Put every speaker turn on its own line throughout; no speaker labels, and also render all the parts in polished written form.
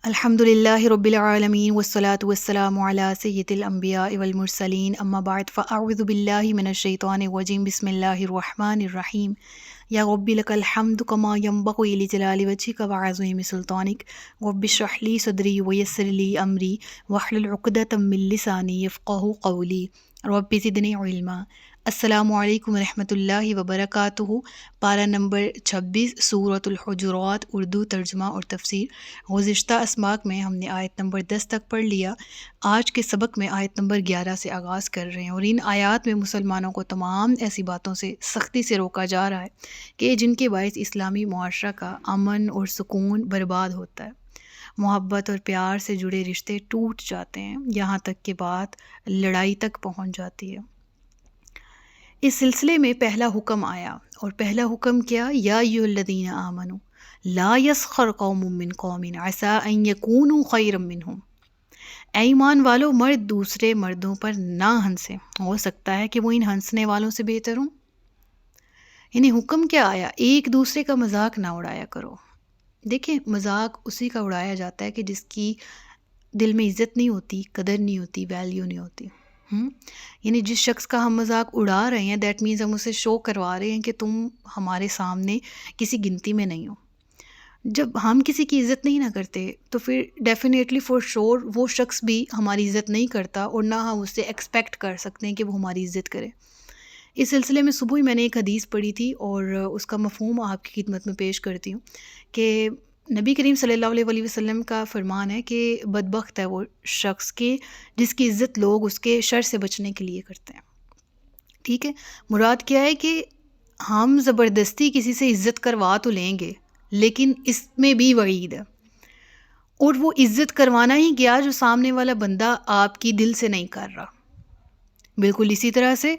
الحمدللہ رب العالمین والصلاة والسلام علی سید الانبیاء والمرسلین اما بعد فاعوذ باللہ من الشیطان الرجیم بسم اللہ الرحمن الرحیم یا رب لک الحمد کما ینبغی لجلال وجہک وعظیم سلطانک رب اشرح لی صدری ویسر لی امری واحلل عقدۃ من لسانی یفقہوا قولی رب زدنی علما۔ السلام علیکم ورحمۃ اللہ وبرکاتہ۔ پارہ نمبر 26 سورۃ الحجرات، اردو ترجمہ اور تفسیر۔ گزشتہ اسماک میں ہم نے آیت نمبر 10 تک پڑھ لیا۔ آج کے سبق میں آیت نمبر 11 سے آغاز کر رہے ہیں، اور ان آیات میں مسلمانوں کو تمام ایسی باتوں سے سختی سے روکا جا رہا ہے کہ جن کے باعث اسلامی معاشرہ کا امن اور سکون برباد ہوتا ہے، محبت اور پیار سے جڑے رشتے ٹوٹ جاتے ہیں، یہاں تک کہ بات لڑائی تک پہنچ جاتی ہے۔ اس سلسلے میں پہلا حکم آیا، اور پہلا حکم کیا؟ یا ایھا الذین آمنوا لا یسخر قوم من قوم عسی ان یکونوا خیرا منہم۔ اے ایمان والو، مرد دوسرے مردوں پر نہ ہنسیں، ہو سکتا ہے کہ وہ ان ہنسنے والوں سے بہتر ہوں۔ یعنی حکم کیا آیا؟ ایک دوسرے کا مذاق نہ اڑایا کرو۔ دیکھیں، مذاق اسی کا اڑایا جاتا ہے کہ جس کی دل میں عزت نہیں ہوتی، قدر نہیں ہوتی، ویلیو نہیں ہوتی۔ یعنی جس شخص کا ہم مذاق اڑا رہے ہیں، دیٹ مینز ہم اسے شو کروا رہے ہیں کہ تم ہمارے سامنے کسی گنتی میں نہیں ہو۔ جب ہم کسی کی عزت نہیں نہ کرتے تو پھر ڈیفینیٹلی فور شور وہ شخص بھی ہماری عزت نہیں کرتا، اور نہ ہم اس سے ایکسپیکٹ کر سکتے ہیں کہ وہ ہماری عزت کرے۔ اس سلسلے میں صبح ہی میں نے ایک حدیث پڑھی تھی، اور اس کا مفہوم آپ کی خدمت میں پیش کرتی ہوں کہ نبی کریم صلی اللہ علیہ وسلم کا فرمان ہے کہ بدبخت ہے وہ شخص کے جس کی عزت لوگ اس کے شر سے بچنے کے لیے کرتے ہیں۔ ٹھیک ہے، مراد کیا ہے کہ ہم زبردستی کسی سے عزت کروا تو لیں گے، لیکن اس میں بھی وعید ہے، اور وہ عزت کروانا ہی گیا جو سامنے والا بندہ آپ کی دل سے نہیں کر رہا۔ بالکل اسی طرح سے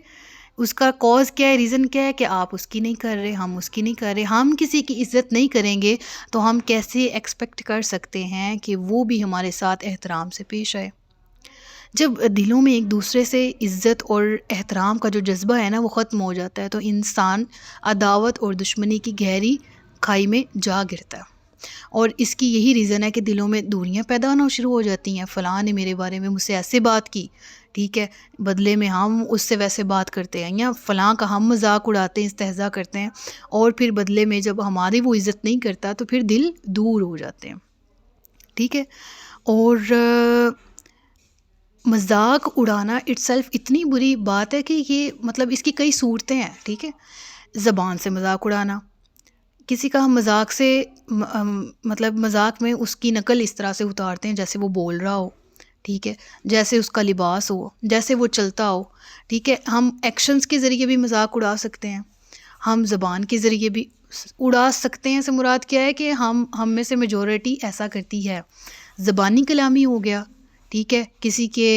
اس کا کاز کیا ہے، ریزن کیا ہے کہ آپ اس کی نہیں کر رہے، ہم اس کی نہیں کر رہے۔ ہم کسی کی عزت نہیں کریں گے تو ہم کیسے ایکسپیکٹ کر سکتے ہیں کہ وہ بھی ہمارے ساتھ احترام سے پیش آئے؟ جب دلوں میں ایک دوسرے سے عزت اور احترام کا جو جذبہ ہے نا وہ ختم ہو جاتا ہے، تو انسان عداوت اور دشمنی کی گہری کھائی میں جا گرتا ہے، اور اس کی یہی ریزن ہے کہ دلوں میں دوریاں پیدا ہونا شروع ہو جاتی ہیں۔ فلاں نے میرے بارے میں مجھ سے ایسے بات کی، ٹھیک ہے، بدلے میں ہم اس سے ویسے بات کرتے ہیں، یا فلاں کا ہم مذاق اڑاتے ہیں، استہزاء کرتے ہیں، اور پھر بدلے میں جب ہماری وہ عزت نہیں کرتا تو پھر دل دور ہو جاتے ہیں۔ ٹھیک ہے، اور مذاق اڑانا اٹ سیلف اتنی بری بات ہے کہ یہ مطلب اس کی کئی صورتیں ہیں۔ ٹھیک ہے، زبان سے مذاق اڑانا، کسی کا ہم مذاق سے مطلب مذاق میں اس کی نقل اس طرح سے اتارتے ہیں جیسے وہ بول رہا ہو، ٹھیک ہے، جیسے اس کا لباس ہو، جیسے وہ چلتا ہو۔ ٹھیک ہے، ہم ایکشنز کے ذریعے بھی مذاق اڑا سکتے ہیں، ہم زبان کے ذریعے بھی اڑا سکتے ہیں۔ سے مراد کیا ہے کہ ہم میں سے میجورٹی ایسا کرتی ہے۔ زبانی کلامی ہو گیا، ٹھیک ہے، کسی کے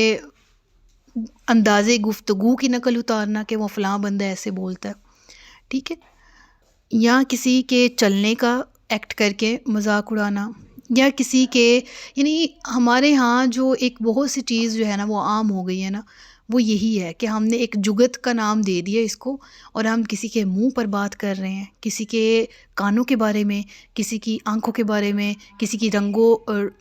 انداز گفتگو کی نقل اتارنا کہ وہ فلاں بندہ ایسے بولتا ہے، ٹھیک ہے، یا کسی کے چلنے کا ایکٹ کر کے مذاق اڑانا، یا کسی کے یعنی ہمارے ہاں جو ایک بہت سی چیز جو ہے نا وہ عام ہو گئی ہے نا، وہ یہی ہے کہ ہم نے ایک جگت کا نام دے دیا اس کو، اور ہم کسی کے منہ پر بات کر رہے ہیں، کسی کے کانوں کے بارے میں، کسی کی آنکھوں کے بارے میں، کسی کی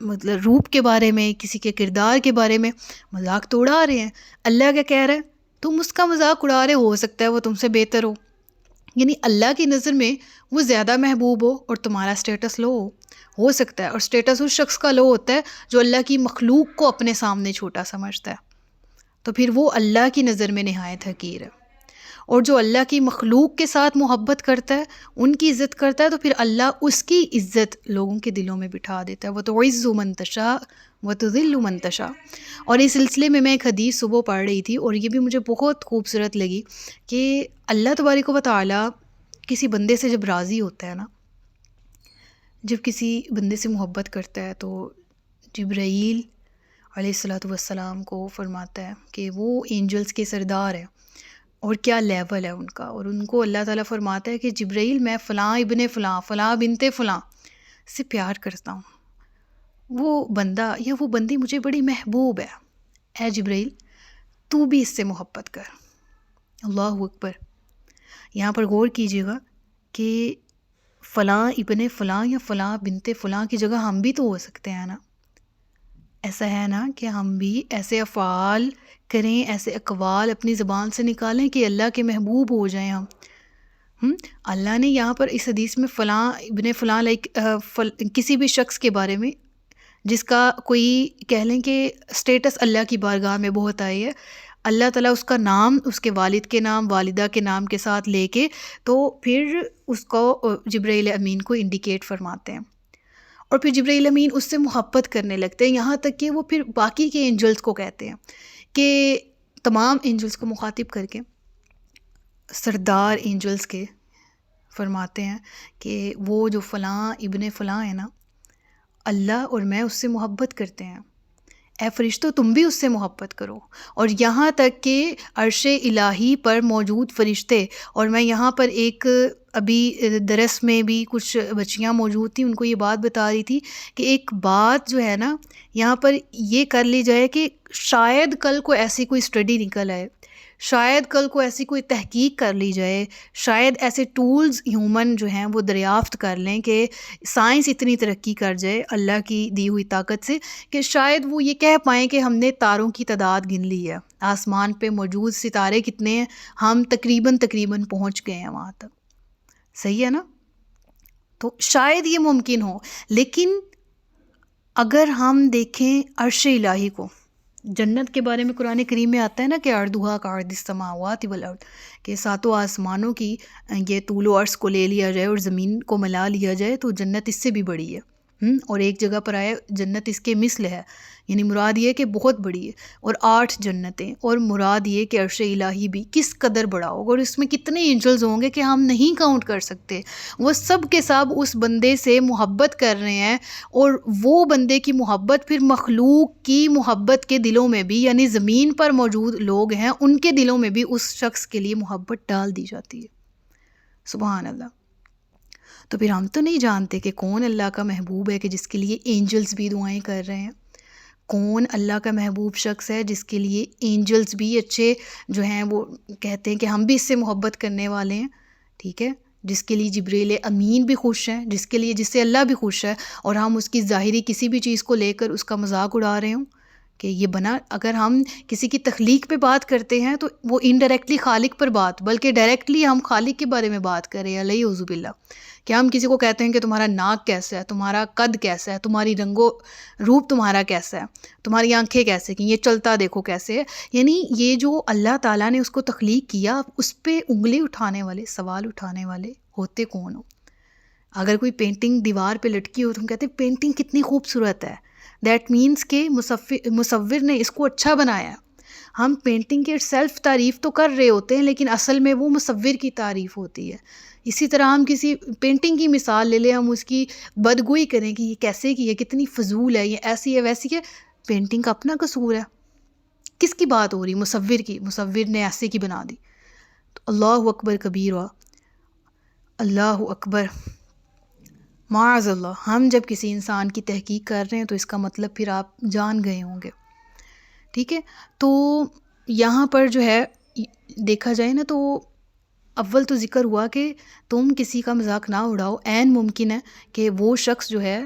مطلب روپ کے بارے میں، کسی کے کردار کے بارے میں مذاق تو اڑا رہے ہیں۔ اللہ کیا کہہ رہا ہے؟ تم اس کا مذاق اڑا رہے ہو سکتا ہے وہ تم سے بہتر ہو، یعنی اللہ کی نظر میں وہ زیادہ محبوب ہو اور تمہارا سٹیٹس لو ہو سکتا ہے، اور سٹیٹس اس شخص کا لو ہوتا ہے جو اللہ کی مخلوق کو اپنے سامنے چھوٹا سمجھتا ہے، تو پھر وہ اللہ کی نظر میں نہایت حقیر ہے۔ اور جو اللہ کی مخلوق کے ساتھ محبت کرتا ہے، ان کی عزت کرتا ہے، تو پھر اللہ اس کی عزت لوگوں کے دلوں میں بٹھا دیتا ہے۔ وَتُعِزُّ مَن تَشَاءُ وَتُذِلُّ مَن تَشَاءُ۔ اور اس سلسلے میں ایک حدیث صبح پڑھ رہی تھی، اور یہ بھی مجھے بہت خوبصورت لگی کہ اللہ تبارک و تعالیٰ کسی بندے سے جب راضی ہوتا ہے نا، جب کسی بندے سے محبت کرتا ہے، تو جبرائیل علیہ السلام کو فرماتا ہے کہ وہ اینجلز کے سردار ہیں، اور کیا لیول ہے ان کا، اور ان کو اللہ تعالیٰ فرماتا ہے کہ جبرائیل، میں فلاں ابن فلاں، فلاں بنت فلاں سے پیار کرتا ہوں، وہ بندہ یا وہ بندی مجھے بڑی محبوب ہے، اے جبرائیل تو بھی اس سے محبت کر۔ اللہ اکبر۔ یہاں پر غور کیجیے گا کہ فلاں ابن فلاں یا فلاں بنت فلاں کی جگہ ہم بھی تو ہو سکتے ہیں نا، ایسا ہے نا کہ ہم بھی ایسے افعال کریں، ایسے اقوال اپنی زبان سے نکالیں کہ اللہ کے محبوب ہو جائیں ہم۔ اللہ نے یہاں پر اس حدیث میں فلاں ابن فلاں کسی بھی شخص کے بارے میں جس کا کوئی کہہ لیں کہ سٹیٹس اللہ کی بارگاہ میں بہت آئی ہے، اللہ تعالیٰ اس کا نام اس کے والد کے نام، والدہ کے نام کے ساتھ لے کے تو پھر اس کو جبرائیل امین کو انڈیکیٹ فرماتے ہیں، اور پھر جبرائیل امین اس سے محبت کرنے لگتے ہیں، یہاں تک کہ وہ پھر باقی کے اینجلز کو کہتے ہیں کہ تمام اینجلز کو مخاطب کر کے سردار اینجلز کے فرماتے ہیں کہ وہ جو فلاں ابن فلاں ہے نا، اللہ اور میں اس سے محبت کرتے ہیں، اے فرشتوں تم بھی اس سے محبت کرو۔ اور یہاں تک کہ عرش الہی پر موجود فرشتے، اور میں یہاں پر ایک ابھی درس میں بھی کچھ بچیاں موجود تھیں، ان کو یہ بات بتا رہی تھی کہ ایک بات جو ہے نا یہاں پر یہ کر لی جائے کہ شاید کل کو ایسی کوئی اسٹڈی نکل آئے، شاید کل کو ایسی کوئی تحقیق کر لی جائے، شاید ایسے ٹولز ہیومن جو ہیں وہ دریافت کر لیں کہ سائنس اتنی ترقی کر جائے اللہ کی دی ہوئی طاقت سے کہ شاید وہ یہ کہہ پائیں کہ ہم نے تاروں کی تعداد گن لی ہے، آسمان پہ موجود ستارے کتنے ہیں، ہم تقریباً پہنچ گئے ہیں وہاں تک، صحیح ہے نا؟ تو شاید یہ ممکن ہو، لیکن اگر ہم دیکھیں عرش الہی کو، جنت کے بارے میں قرآن کریم میں آتا ہے نا کہ عرضھا کعرض السماوات والارض، کہ ساتوں آسمانوں کی یہ طول و عرض کو لے لیا جائے اور زمین کو ملا لیا جائے تو جنت اس سے بھی بڑی ہے، اور ایک جگہ پر آیا جنت اس کے مثل ہے، یعنی مراد یہ کہ بہت بڑی ہے، اور 8 جنتیں، اور مراد یہ کہ عرش الہی بھی کس قدر بڑا ہوگا، اور اس میں کتنے اینجلز ہوں گے کہ ہم نہیں کاؤنٹ کر سکتے، وہ سب کے سب اس بندے سے محبت کر رہے ہیں، اور وہ بندے کی محبت پھر مخلوق کی محبت کے دلوں میں بھی، یعنی زمین پر موجود لوگ ہیں ان کے دلوں میں بھی اس شخص کے لیے محبت ڈال دی جاتی ہے، سبحان اللہ۔ تو پھر ہم تو نہیں جانتے کہ کون اللہ کا محبوب ہے کہ جس کے لیے اینجلز بھی دعائیں کر رہے ہیں، کون اللہ کا محبوب شخص ہے جس کے لیے اینجلز بھی اچھے جو ہیں وہ کہتے ہیں کہ ہم بھی اس سے محبت کرنے والے ہیں، ٹھیک ہے، جس کے لیے جبریل امین بھی خوش ہیں، جس سے اللہ بھی خوش ہے، اور ہم اس کی ظاہری کسی بھی چیز کو لے کر اس کا مذاق اڑا رہے ہوں کہ یہ بنا، اگر ہم کسی کی تخلیق پہ بات کرتے ہیں تو وہ انڈائریکٹلی خالق پر بات، بلکہ ڈائریکٹلی ہم خالق کے بارے میں بات کر رہے ہیں، علیہ اعوذ باللہ، کہ ہم کسی کو کہتے ہیں کہ تمہارا ناک کیسا ہے، تمہارا قد کیسا ہے، تمہاری رنگ و روپ تمہارا کیسا ہے، تمہاری آنکھیں کیسے کی، یہ چلتا دیکھو کیسے ہے، یعنی یہ جو اللہ تعالیٰ نے اس کو تخلیق کیا، اس پہ انگلی اٹھانے والے، سوال اٹھانے والے ہوتے کون ہو؟ اگر کوئی پینٹنگ دیوار پہ لٹکی ہو تو ہم کہتے ہیں پینٹنگ کتنی خوبصورت ہے، دیٹ مینس کہ مصور نے اس کو اچھا بنایا ہے۔ ہم پینٹنگ کے سیلف تعریف تو کر رہے ہوتے ہیں لیکن اصل میں وہ مصور کی تعریف ہوتی ہے۔ اسی طرح ہم کسی پینٹنگ کی مثال لے لیں، ہم اس کی بدگوئی کریں کہ یہ کیسے کی ہے، کتنی فضول ہے، یہ ایسی ہے ویسی ہے، پینٹنگ کا اپنا قصور ہے، کس کی بات ہو رہی؟ مصور کی، مصور نے ایسے کی بنا دی۔ تو اللہ اکبر کبیرہ، اللہ اکبر، معاذ اللہ، ہم جب کسی انسان کی تحقیق کر رہے ہیں تو اس کا مطلب پھر آپ جان گئے ہوں گے، ٹھیک ہے۔ تو یہاں پر جو ہے دیکھا جائے نا تو اول تو ذکر ہوا کہ تم کسی کا مذاق نہ اڑاؤ، عین ممکن ہے کہ وہ شخص جو ہے،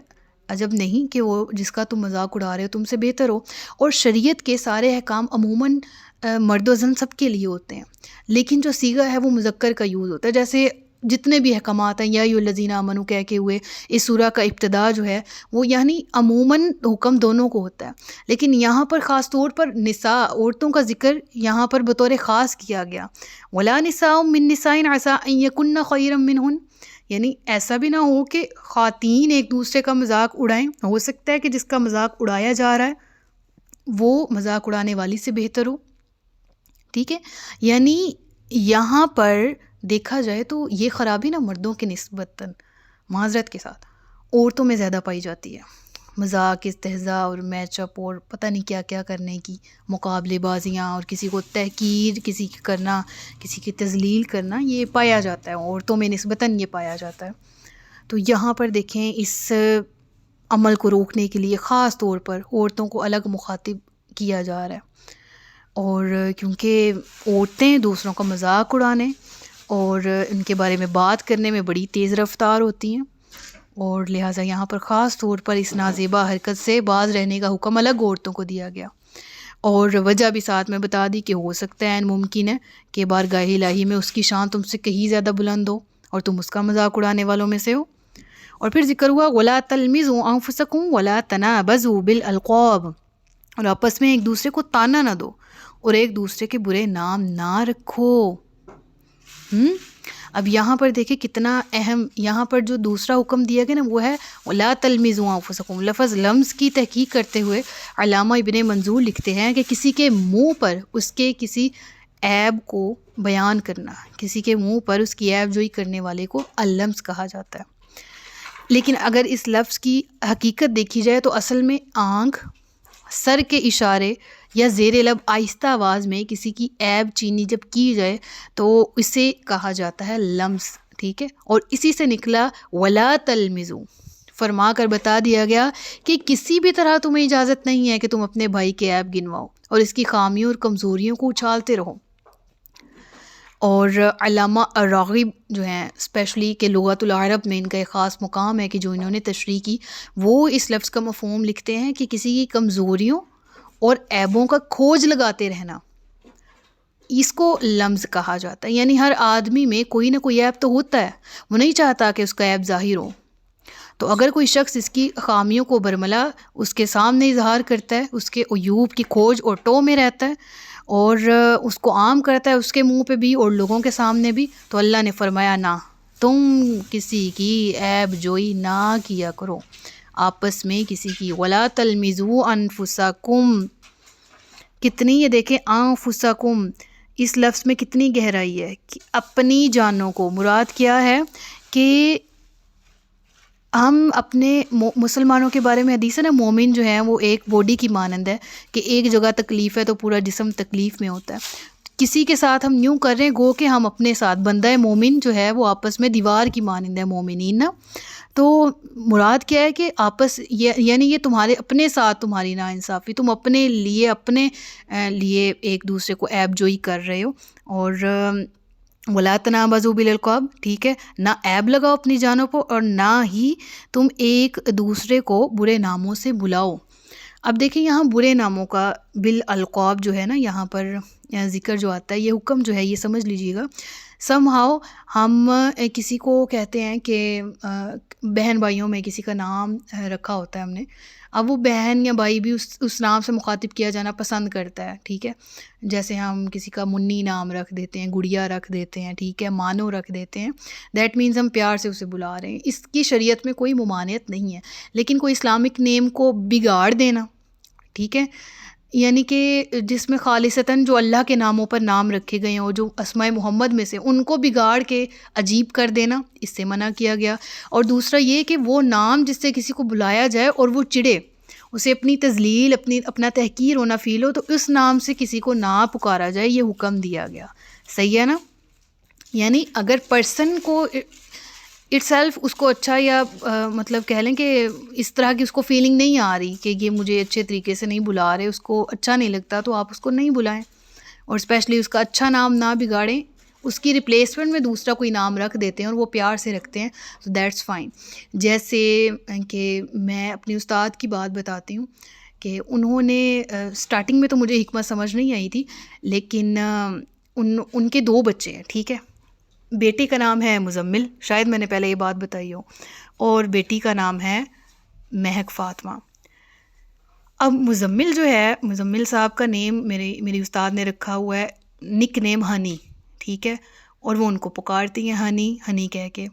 عجب نہیں کہ وہ جس کا تم مذاق اڑا رہے ہو تم سے بہتر ہو، اور شریعت کے سارے احکام عموماً مرد و زن سب کے لیے ہوتے ہیں، لیکن جو صیغہ ہے وہ مذکر کا یوز ہوتا ہے، جیسے جتنے بھی احکامات ہیں یا ایھا الذین آمنوا کہہ کے ہوئے اس سورہ کا ابتدا جو ہے وہ یعنی عموماً حکم دونوں کو ہوتا ہے، لیکن یہاں پر خاص طور پر نساء، عورتوں کا ذکر یہاں پر بطور خاص کیا گیا، وَلَا نِسَاءٌ مِّن نِّسَاءٍ عَسَىٰ أَن يَكُنَّ خَيْرًا مِّنْهُنَّ، یعنی ایسا بھی نہ ہو کہ خواتین ایک دوسرے کا مذاق اڑائیں، ہو سکتا ہے کہ جس کا مذاق اڑایا جا رہا ہے وہ مذاق اڑانے والی سے بہتر ہو، ٹھیک ہے۔ یعنی یہاں پر دیکھا جائے تو یہ خرابی نا مردوں کے نسبتاً، معذرت کے ساتھ، عورتوں میں زیادہ پائی جاتی ہے، مذاق، استہزاء اور میچ اپ اور پتہ نہیں کیا کیا کرنے کی، مقابلے بازیاں اور کسی کو تحقیر کسی کی کرنا، کسی کی تذلیل کرنا، یہ پایا جاتا ہے عورتوں میں نسبتاً، یہ پایا جاتا ہے۔ تو یہاں پر دیکھیں اس عمل کو روکنے کے لیے خاص طور پر عورتوں کو الگ مخاطب کیا جا رہا ہے، اور کیونکہ عورتیں دوسروں کا مذاق اڑانے اور ان کے بارے میں بات کرنے میں بڑی تیز رفتار ہوتی ہیں، اور لہٰذا یہاں پر خاص طور پر اس نازیبا حرکت سے باز رہنے کا حکم الگ عورتوں کو دیا گیا، اور وجہ بھی ساتھ میں بتا دی کہ ہو سکتا ہے ممکن ہے کہ بارگاہ الہی میں اس کی شان تم سے کہیں زیادہ بلند ہو اور تم اس کا مذاق اڑانے والوں میں سے ہو۔ اور پھر ذکر ہوا وَلَا تَلْمِزُوا أَنفُسَكُمْ وَلَا تَنَابَزُوا بِالْأَلْقَابِ، اور آپس میں ایک دوسرے کو تانا نہ دو اور ایک دوسرے کے برے نام نہ رکھو۔ اب یہاں پر دیکھیں کتنا اہم، یہاں پر جو دوسرا حکم دیا گیا نا وہ ہے وَلَا تَلْمِزُوا أَنفُسَكُمْ۔ لفظ لمز کی تحقیق کرتے ہوئے علامہ ابن منظور لکھتے ہیں کہ کسی کے منہ پر اس کے کسی عیب کو بیان کرنا، کسی کے منہ پر اس کی عیب جوئی کرنے والے کو اللمز کہا جاتا ہے۔ لیکن اگر اس لفظ کی حقیقت دیکھی جائے تو اصل میں آنکھ، سر کے اشارے یا زیر لب آہستہ آواز میں کسی کی عیب چینی جب کی جائے تو اسے کہا جاتا ہے لمز، ٹھیک ہے۔ اور اسی سے نکلا وَلَا تَلْمِزُوا، فرما کر بتا دیا گیا کہ کسی بھی طرح تمہیں اجازت نہیں ہے کہ تم اپنے بھائی کے عیب گنواؤ اور اس کی خامیوں اور کمزوریوں کو اچھالتے رہو۔ اور علامہ راغب جو ہیں اسپیشلی کہ لغت العرب میں ان کا ایک خاص مقام ہے کہ جو انہوں نے تشریح کی، وہ اس لفظ کا مفہوم لکھتے ہیں کہ کسی کی کمزوریوں اور عیبوں کا کھوج لگاتے رہنا، اس کو لمز کہا جاتا ہے۔ یعنی ہر آدمی میں کوئی نہ کوئی عیب تو ہوتا ہے، وہ نہیں چاہتا کہ اس کا عیب ظاہر ہو، تو اگر کوئی شخص اس کی خامیوں کو برملا اس کے سامنے اظہار کرتا ہے، اس کے عیوب کی کھوج اور ٹو میں رہتا ہے اور اس کو عام کرتا ہے اس کے منہ پہ بھی اور لوگوں کے سامنے بھی، تو اللہ نے فرمایا نہ، تم کسی کی عیب جوئی نہ کیا کرو، آپس میں کسی کی وَلَا تَلْمِزُوا أَنفُسَكُمْ۔ کتنی یہ دیکھیں أنفُسَكُمْ، اس لفظ میں کتنی گہرائی ہے کہ اپنی جانوں کو، مراد کیا ہے کہ ہم اپنے مسلمانوں کے بارے میں حدیث ہے نا، مومن جو ہے وہ ایک باڈی کی مانند ہے کہ ایک جگہ تکلیف ہے تو پورا جسم تکلیف میں ہوتا ہے۔ کسی کے ساتھ ہم یوں کر رہے ہیں گو کہ ہم اپنے ساتھ، بندہ مومن جو ہے وہ آپس میں دیوار کی مانند ہے مومنین نا، تو مراد کیا ہے کہ آپس یعنی یہ تمہارے اپنے ساتھ تمہاری ناانصافی، تم اپنے لیے ایک دوسرے کو عیب جوئی کر رہے ہو۔ اور وَلَا تَنَابَزُوا بِالْأَلْقَابِ، ٹھیک ہے، نہ عیب لگاؤ اپنی جانوں پر اور نہ ہی تم ایک دوسرے کو برے ناموں سے بلاؤ۔ اب دیکھیں یہاں برے ناموں کا بالالقاب جو ہے نا، یہاں پر ذکر جو آتا ہے، یہ حکم جو ہے یہ سمجھ لیجیے گا، سم ہاؤ ہم کسی کو کہتے ہیں کہ بہن بھائیوں میں کسی کا نام رکھا ہوتا ہے ہم نے، اب وہ بہن یا بھائی بھی اس نام سے مخاطب کیا جانا پسند کرتا ہے، ٹھیک ہے، جیسے ہم کسی کا منی نام رکھ دیتے ہیں، گڑیا رکھ دیتے ہیں، ٹھیک ہے، مانو رکھ دیتے ہیں، دیٹ مینز ہم پیار سے اسے بلا رہے ہیں، اس کی شریعت میں کوئی ممانعت نہیں ہے۔ لیکن کوئی اسلامک نیم کو بگاڑ دینا، ٹھیک ہے، یعنی کہ جس میں خالصتاً جو اللہ کے ناموں پر نام رکھے گئے ہیں اور جو اسماء محمد میں سے ان کو بگاڑ کے عجیب کر دینا، اس سے منع کیا گیا۔ اور دوسرا یہ کہ وہ نام جس سے کسی کو بلایا جائے اور وہ چڑھے، اسے اپنی تذلیل، اپنا تحقیر ہونا فیل ہو، تو اس نام سے کسی کو نہ پکارا جائے، یہ حکم دیا گیا، صحیح ہے نا۔ یعنی اگر پرسن کو اٹ سیلف اس کو اچھا یا مطلب کہہ لیں کہ اس طرح کی اس کو فیلنگ نہیں آ رہی کہ یہ مجھے اچھے طریقے سے نہیں بلا رہے، اس کو اچھا نہیں لگتا، تو آپ اس کو نہیں بلائیں، اور اسپیشلی اس کا اچھا نام نہ بگاڑیں، اس کی ریپلیسمنٹ میں دوسرا کوئی نام رکھ دیتے ہیں اور وہ پیار سے رکھتے ہیں، تو دیٹس فائن۔ جیسے کہ میں اپنی استاد کی بات بتاتی ہوں کہ انہوں نے اسٹارٹنگ میں تو مجھے حکمت سمجھ نہیں آئی تھی، لیکن ان کے 2 بچے ہیں، ٹھیک ہے، بیٹے کا نام ہے مزمل، شاید میں نے پہلے یہ بات بتائی ہو، اور بیٹی کا نام ہے مہک فاطمہ۔ اب مزمل جو ہے، مزمل صاحب کا نیم میری استاد نے رکھا ہوا ہے نک نیم ہنی، ٹھیک ہے، اور وہ ان کو پکارتی ہیں ہنی ہنی کہہ کے۔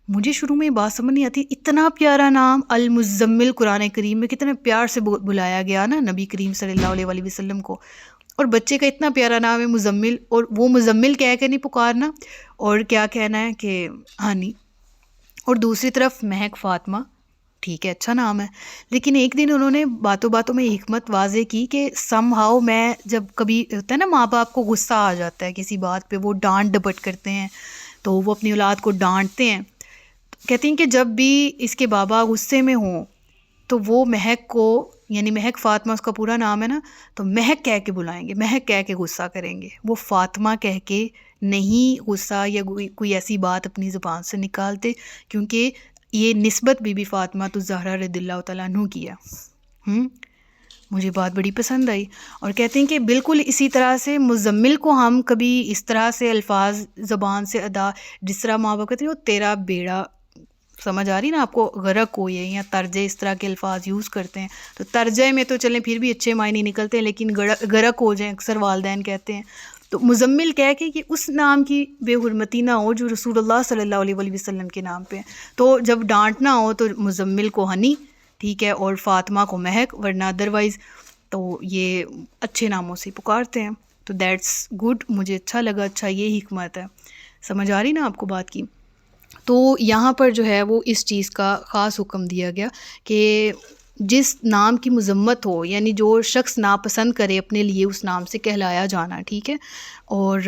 مجھے شروع میں یہ بات سمجھ نہیں آتی، اتنا پیارا نام المزمل قرآن کریم میں کتنے پیار سے بلایا گیا نا نبی کریم صلی اللہ علیہ وآلہ وسلم کو، اور بچے کا اتنا پیارا نام ہے مزمل، اور وہ مزمل کہہ کے نہیں پکارنا اور کیا کہنا ہے کہ ہنی، اور دوسری طرف مہک فاطمہ، ٹھیک ہے، اچھا نام ہے، لیکن ایک دن انہوں نے باتوں باتوں میں حکمت واضح کی کہ سم ہاؤ میں جب کبھی ہوتا ہے نا ماں باپ کو غصہ آ جاتا ہے کسی بات پہ، وہ ڈانٹ ڈپٹ کرتے ہیں، تو وہ اپنی اولاد کو ڈانٹتے ہیں، کہتی ہیں کہ جب بھی اس کے بابا غصے میں ہوں تو وہ مہک کو، یعنی مہک فاطمہ اس کا پورا نام ہے نا، تو مہک کہہ کے بلائیں گے، مہک کہہ کے غصہ کریں گے، وہ فاطمہ کہہ کے نہیں غصہ یا کوئی ایسی بات اپنی زبان سے نکالتے، کیونکہ یہ نسبت بی بی فاطمہ الزہرا رضی اللہ تعالیٰ عنہ کی ہے۔ مجھے بات بڑی پسند آئی، اور کہتے ہیں کہ بالکل اسی طرح سے مزمل کو ہم کبھی اس طرح سے الفاظ زبان سے ادا، جس طرح ماں باپ کہتے ہیں وہ تیرا بیڑا، سمجھ آ رہی نا آپ کو، غرق ہو یہ، یا ترجے اس طرح کے الفاظ یوز کرتے ہیں، تو ترجے میں تو چلیں پھر بھی اچھے معنی نکلتے ہیں، لیکن غرق ہو جائیں اکثر والدین کہتے ہیں، تو مزمل کہہ کے کہ اس نام کی بے حرمتی نہ ہو جو رسول اللہ صلی اللہ علیہ وآلہ وسلم کے نام پہ، تو جب ڈانٹنا ہو تو مزمل کو ہنی، ٹھیک ہے، اور فاطمہ کو مہک، ورنہ ادروائز تو یہ اچھے ناموں سے پکارتے ہیں۔ تو دیٹس گڈ، مجھے اچھا لگا، اچھا یہ حکمت ہے، سمجھ آ رہی نا آپ کو بات کی۔ تو یہاں پر جو ہے وہ اس چیز کا خاص حکم دیا گیا کہ جس نام کی مذمت ہو، یعنی جو شخص ناپسند کرے اپنے لیے اس نام سے کہلایا جانا، ٹھیک ہے، اور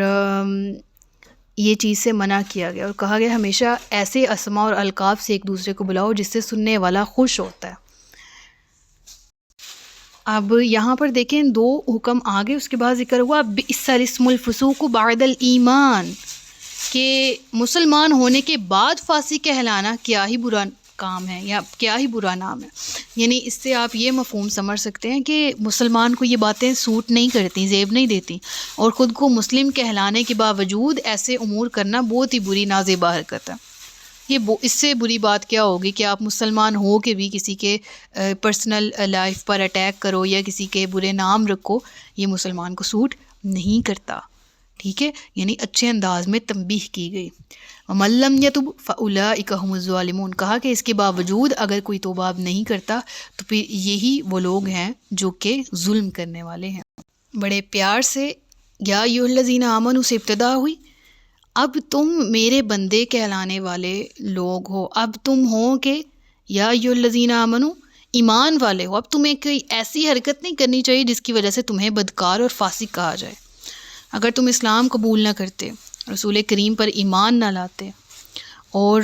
یہ چیز سے منع کیا گیا، اور کہا گیا ہمیشہ ایسے اسماء اور القاب سے ایک دوسرے کو بلاؤ جس سے سننے والا خوش ہوتا ہے۔ اب یہاں پر دیکھیں دو حکم آگے، اس کے بعد ذکر ہوا بئس الاسم الفسوق بعد الایمان، کہ مسلمان ہونے کے بعد فاسق کہلانا کیا ہی برا کام ہے یا کیا ہی برا نام ہے۔ یعنی اس سے آپ یہ مفہوم سمجھ سکتے ہیں کہ مسلمان کو یہ باتیں سوٹ نہیں کرتی، زیب نہیں دیتی، اور خود کو مسلم کہلانے کے باوجود ایسے امور کرنا بہت ہی بری نازیبا حرکت ہے۔ اس سے بری بات کیا ہوگی کہ آپ مسلمان ہو کے بھی کسی کے پرسنل لائف پر اٹیک کرو یا کسی کے برے نام رکھو، یہ مسلمان کو سوٹ نہیں کرتا، ٹھیک ہے، یعنی اچھے انداز میں تنبیہ کی گئی۔ وَمَن لَّمْ يَتُبْ فَأُولَٰئِكَ هُمُ الظَّالِمُونَ، کہا کہ اس کے باوجود اگر کوئی توبہ اب نہیں کرتا تو پھر یہی وہ لوگ ہیں جو کہ ظلم کرنے والے ہیں۔ بڑے پیار سے یا ایھا الذین آمنوا سے ابتدا ہوئی، اب تم میرے بندے کہلانے والے لوگ ہو، اب تم ہو کہ یا ایھا الذین آمنوا ایمان والے ہو، اب تمہیں کوئی ایسی حرکت نہیں کرنی چاہیے جس کی وجہ سے تمہیں بدکار اور فاسق کہا جائے۔ اگر تم اسلام قبول نہ کرتے، رسول کریم پر ایمان نہ لاتے اور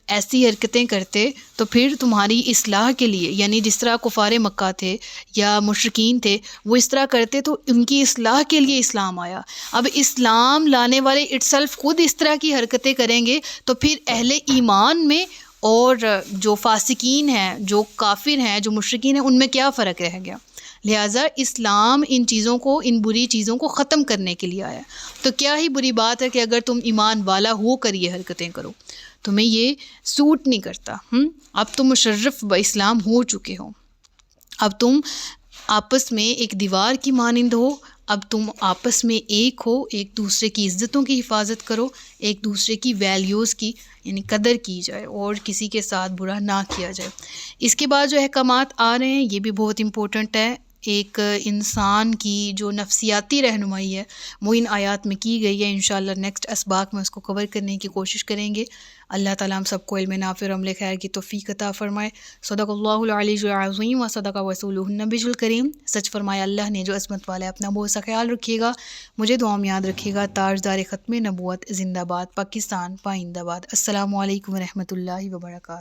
ایسی حرکتیں کرتے، تو پھر تمہاری اصلاح کے لیے، یعنی جس طرح کفار مکہ تھے یا مشرکین تھے وہ اس طرح کرتے تو ان کی اصلاح کے لیے اسلام آیا۔ اب اسلام لانے والے اٹسیلف خود اس طرح کی حرکتیں کریں گے تو پھر اہل ایمان میں اور جو فاسقین ہیں، جو کافر ہیں، جو مشرکین ہیں، ان میں کیا فرق رہ گیا؟ لہٰذا اسلام ان چیزوں کو، ان بری چیزوں کو ختم کرنے کے لیے آیا۔ تو کیا ہی بری بات ہے کہ اگر تم ایمان والا ہو کر یہ حرکتیں کرو، تمہیں یہ سوٹ نہیں کرتا۔ اب تم مشرف با اسلام ہو چکے ہو، اب تم آپس میں ایک دیوار کی مانند ہو، اب تم آپس میں ایک ہو، ایک دوسرے کی عزتوں کی حفاظت کرو، ایک دوسرے کی ویلیوز کی یعنی قدر کی جائے اور کسی کے ساتھ برا نہ کیا جائے۔ اس کے بعد جو احکامات آ رہے ہیں یہ بھی بہت امپورٹنٹ ہے۔ ایک انسان کی جو نفسیاتی رہنمائی ہے وہ ان آیات میں کی گئی ہے، انشاءاللہ نیکسٹ اسباق میں اس کو کور کرنے کی کوشش کریں گے۔ اللہ تعالیٰ ہم سب کو علم نافع اور عمل خیر کی توفیق عطا فرمائے۔ صدق اللہ العلی العظیم و صدق رسولہ النبی الکریم، سچ فرمایا اللہ نے جو عظمت والا ہے۔ اپنا بہت سا خیال رکھیے گا، مجھے دعا میں یاد رکھیے گا۔ تاجدار ختم نبوت زندہ باد، پاکستان پائندہ باد۔ السلام علیکم ورحمۃ اللہ وبرکاتہ۔